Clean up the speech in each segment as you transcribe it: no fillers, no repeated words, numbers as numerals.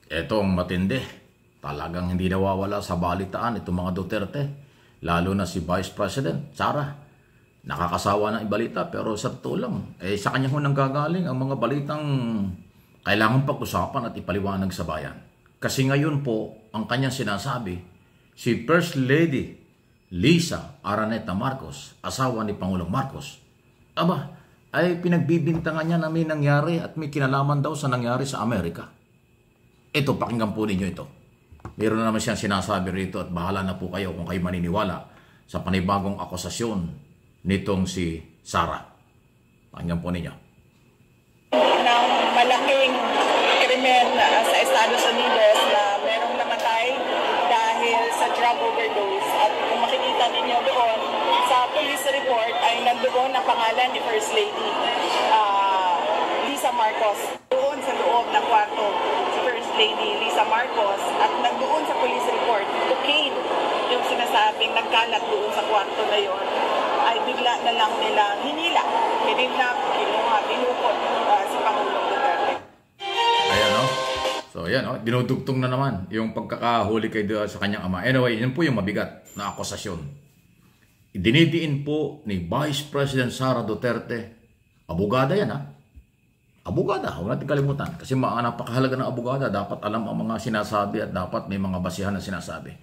Ito ang matindi. Talagang hindi nawawala sa balitaan itong mga Duterte. Lalo na si Vice President Sara. Nakakasawa ng ibalita pero sa totoo lang, sa kanya ho nanggagaling ang mga balitang kailangan pag-usapan at ipaliwanag sa bayan. Kasi ngayon po, ang kanyang sinasabi, si First Lady Lisa Araneta Marcos, asawa ni Pangulong Marcos, ay pinagbibintangan niya na may nangyari at may kinalaman daw sa nangyari sa Amerika. Ito, pakinggan po ninyo ito. Meron naman siyang sinasabi rito at bahala na po kayo kung kayo maniniwala sa panibagong akusasyon nitong si Sara. Pakinggan po ninyo. Ng malaking krimen sa Estados Unidos na merong namatay dahil sa drug overdose. At kung makikita ninyo doon, sa police report ay nandoon ang pangalan ni First Lady Lisa Marcos. Doon sa loob ng kwarto, si First Lady Lisa Marcos, at nandoon sa police report, cocaine yung sinasabing nagkalat doon sa kwarto na yon, ay bigla na lang nilang hinila, kinidnap, kinuha, binukod si Pangulong Duterte. Ayan o. So ayan o, dinudugtong na naman yung pagkakahuli kay sa kanyang ama. Anyway, yun po yung mabigat na akusasyon. Dinidiin po ni Vice President Sara Duterte, abogada yan ha. Abogada, huwag natin kalimutan. Kasi napakahalaga ng abogada, dapat alam ang mga sinasabi at dapat may mga basihan na sinasabi.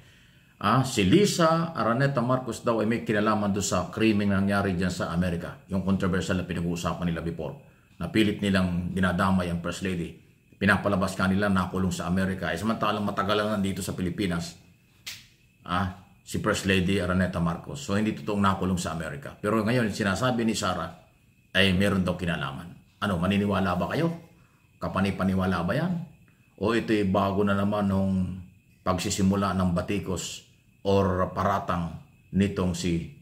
Si Lisa Araneta Marcos daw ay may kinalaman doon sa krimeng nangyari dyan sa Amerika. Yung controversial na pinag-uusapan nila before. Napilit nilang dinadamay ang First Lady. Pinapalabas ka nila, nakulong sa Amerika. Samantalang matagal lang nandito sa Pilipinas. Si First Lady Araneta Marcos. So hindi totoong nakulong sa Amerika. Pero ngayon, sinasabi ni Sara ay meron daw kinalaman. Maniniwala ba kayo? Kapanipaniwala ba yan? O ito'y bago na naman nung pagsisimula ng batikos or paratang nitong si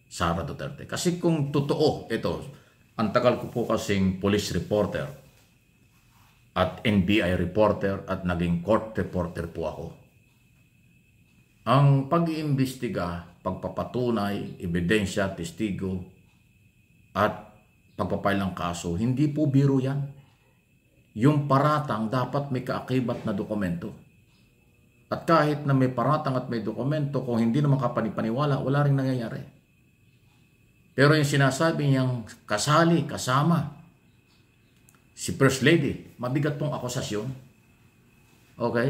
Sara Duterte? Kasi kung totoo, ito, ang tagal ko po kasing police reporter at NBI reporter at naging court reporter po ako. Ang pag-iimbestiga, pagpapatunay, ebidensya, testigo, at pagpapail ng kaso, hindi po biro yan. Yung paratang dapat may kaakibat na dokumento. At kahit na may paratang at may dokumento, kung hindi naman kapanipaniwala, wala rin nangyayari. Pero yung sinasabi niyang kasali, kasama, si First Lady, mabigat tong akusasyon. Okay?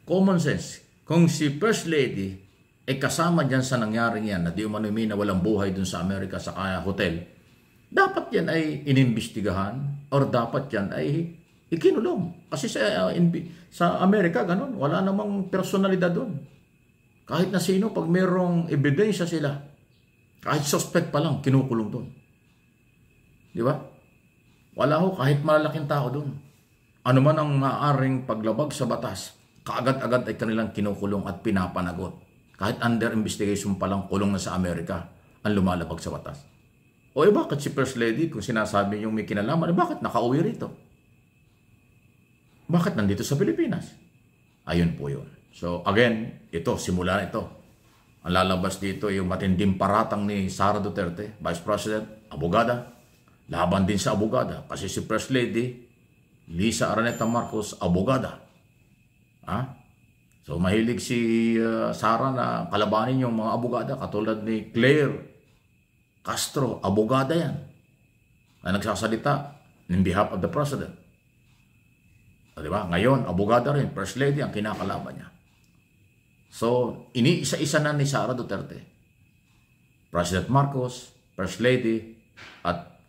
Common sense. Kung si First Lady ay kasama dyan sa nangyaring yan, na di umano na walang buhay dun sa Amerika sa hotel, dapat yan ay inimbestigahan or dapat yan ay ikinulong. Kasi sa Amerika, ganun. Wala namang personalidad doon. Kahit na sino, pag mayroong ebidensya sila, kahit suspect pa lang, kinukulong doon. Di ba? Wala ho, kahit malalaking tao doon. Ano man ang maaaring paglabag sa batas, kaagad-agad ay kanilang kinukulong at pinapanagot. Kahit under investigation pa lang, kulong na sa Amerika ang lumalabag sa batas. O bakit si First Lady, kung sinasabi yung may kinalaman, bakit nakauwi rito? Bakit nandito sa Pilipinas? Ayun po yun. So again, ito, simula ito. Ang lalabas dito yung matinding paratang ni Sara Duterte, Vice President, abogada. Laban din sa abogada. Kasi si First Lady, Lisa Araneta Marcos, abogada. So mahilig si Sara na kalabanin yung mga abogada, katulad ni Claire Castro, abogada yan, na nagsasalita in behalf of the President. Diba? Ngayon, abogada rin, First Lady ang kinakalaban niya. So, iniisa-isa na ni Sara Duterte. President Marcos, First Lady, at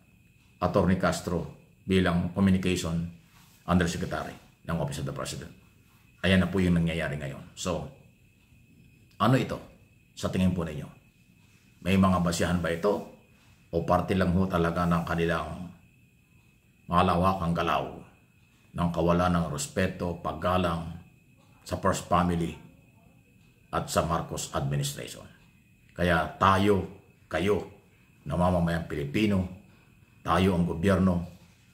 Attorney Castro bilang Communication Undersecretary ng Office of the President. Ayan na po yung nangyayari ngayon. So, ano ito sa tingin po ninyo? May mga basihan ba ito? O parte lang ho talaga ng kanilang malawakang galaw ng kawalan ng respeto, paggalang sa First Family at sa Marcos administration? Kaya tayo, kayo, na mamamayang Pilipino, tayo ang gobyerno,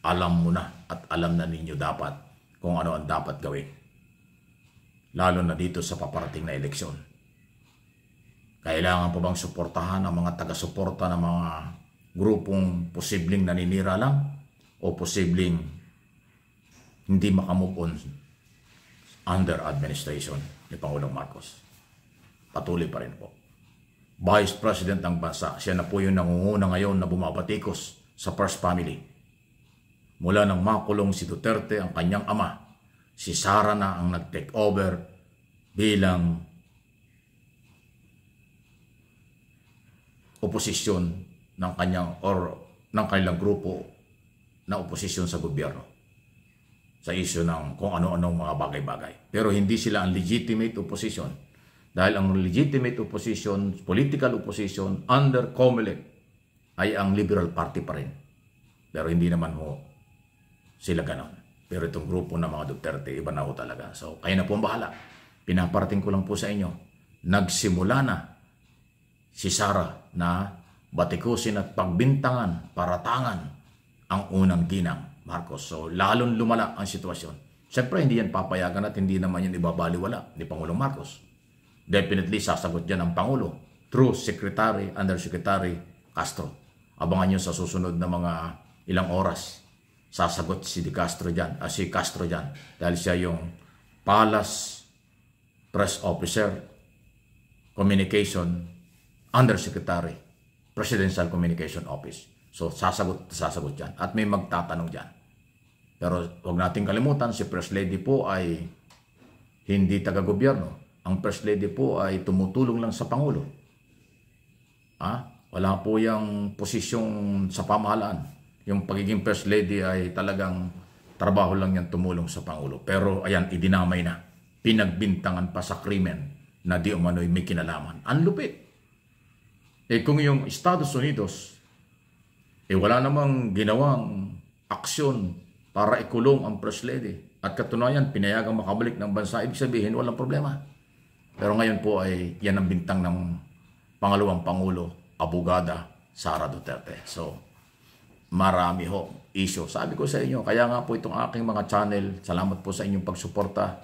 alam mo na at alam na ninyo dapat kung ano ang dapat gawin. Lalo na dito sa paparating na eleksyon. Kailangan pa bang suportahan ang mga taga-suporta ng mga grupong posibleng naninira lang o posibleng hindi makamove on under administration ni Pangulong Marcos. Patuloy pa rin po. Vice President ng bansa, siya na po yung nangunguna ngayon na bumabatikos sa First Family. Mula nang makulong si Duterte, ang kanyang ama, si Sara na ang nag-take over bilang oposisyon ng kanilang grupo na oposisyon sa gobyerno sa issue ng kung ano-anong mga bagay-bagay. Pero hindi sila ang legitimate opposition. Dahil ang legitimate opposition, political opposition under COMELEC ay ang Liberal Party pa rin. Pero hindi naman ho sila ganon. Pero itong grupo ng mga Duterte, iba na ho talaga. So, kayo na po ang bahala. Pinaparating ko lang po sa inyo. Nagsimula na si Sara na batikusin at pagbintangan, paratangan ang unang ginang Marcos. So, lalong lumala ang sitwasyon. Siyempre, hindi yan papayagan at hindi naman yan ibabaliwala ni Pangulong Marcos. Definitely, sasagot dyan ang Pangulo through Secretary, Undersecretary Castro. Abangan nyo sa susunod na mga ilang oras. Sasagot si Castro dyan dahil siya yung Palace Press Officer, Communication, Undersecretary, Presidential Communication Office. So, sasagot dyan. At may magtatanong dyan. Pero huwag nating kalimutan, si First Lady po ay hindi taga-gobyerno. Ang First Lady po ay tumutulong lang sa Pangulo. Wala po yung posisyong sa pamahalaan. Yung pagiging First Lady ay talagang trabaho lang yan tumulong sa Pangulo. Pero ayan, idinamay na. Pinagbintangan pa sa krimen na di umano'y may kinalaman. Ang lupit. Kung yung Estados Unidos, wala namang ginawang aksyon para ikulong ang First Lady. At katunayan, pinayagang makabalik ng bansa. Ibig sabihin, walang problema. Pero ngayon po ay yan ang bintang ng pangalawang Pangulo, Abogada Sara Duterte. So, marami ho issue. Sabi ko sa inyo, kaya nga po itong aking mga channel, salamat po sa inyong pagsuporta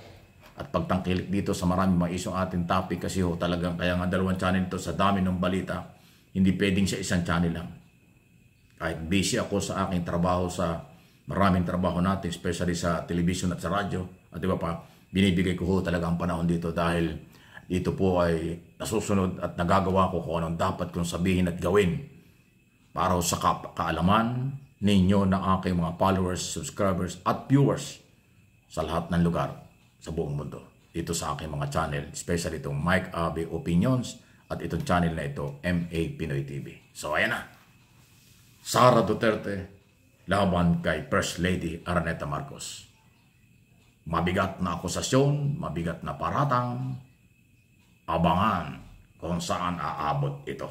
at pagtangkilik dito sa marami mga issue ating topic kasi ho talagang kaya nga 2 channel ito sa dami ng balita. Hindi pwedeng sa isang channel lang. Kahit busy ako sa aking trabaho, sa maraming trabaho natin, especially sa television at sa radyo, at iba pa, binibigay ko ho talaga ang panahon dito dahil dito po ay nasusunod at nagagawa ko kung anong dapat kong sabihin at gawin para sa kaalaman ninyo ng aking mga followers, subscribers at viewers sa lahat ng lugar sa buong mundo. Dito sa aking mga channel, especially itong Mike Abe Opinions at itong channel na ito, MA Pinoy TV. So ayan na. Sara Duterte laban kay First Lady Araneta Marcos. Mabigat na akusasyon, mabigat na paratang, abangan kung saan aabot ito.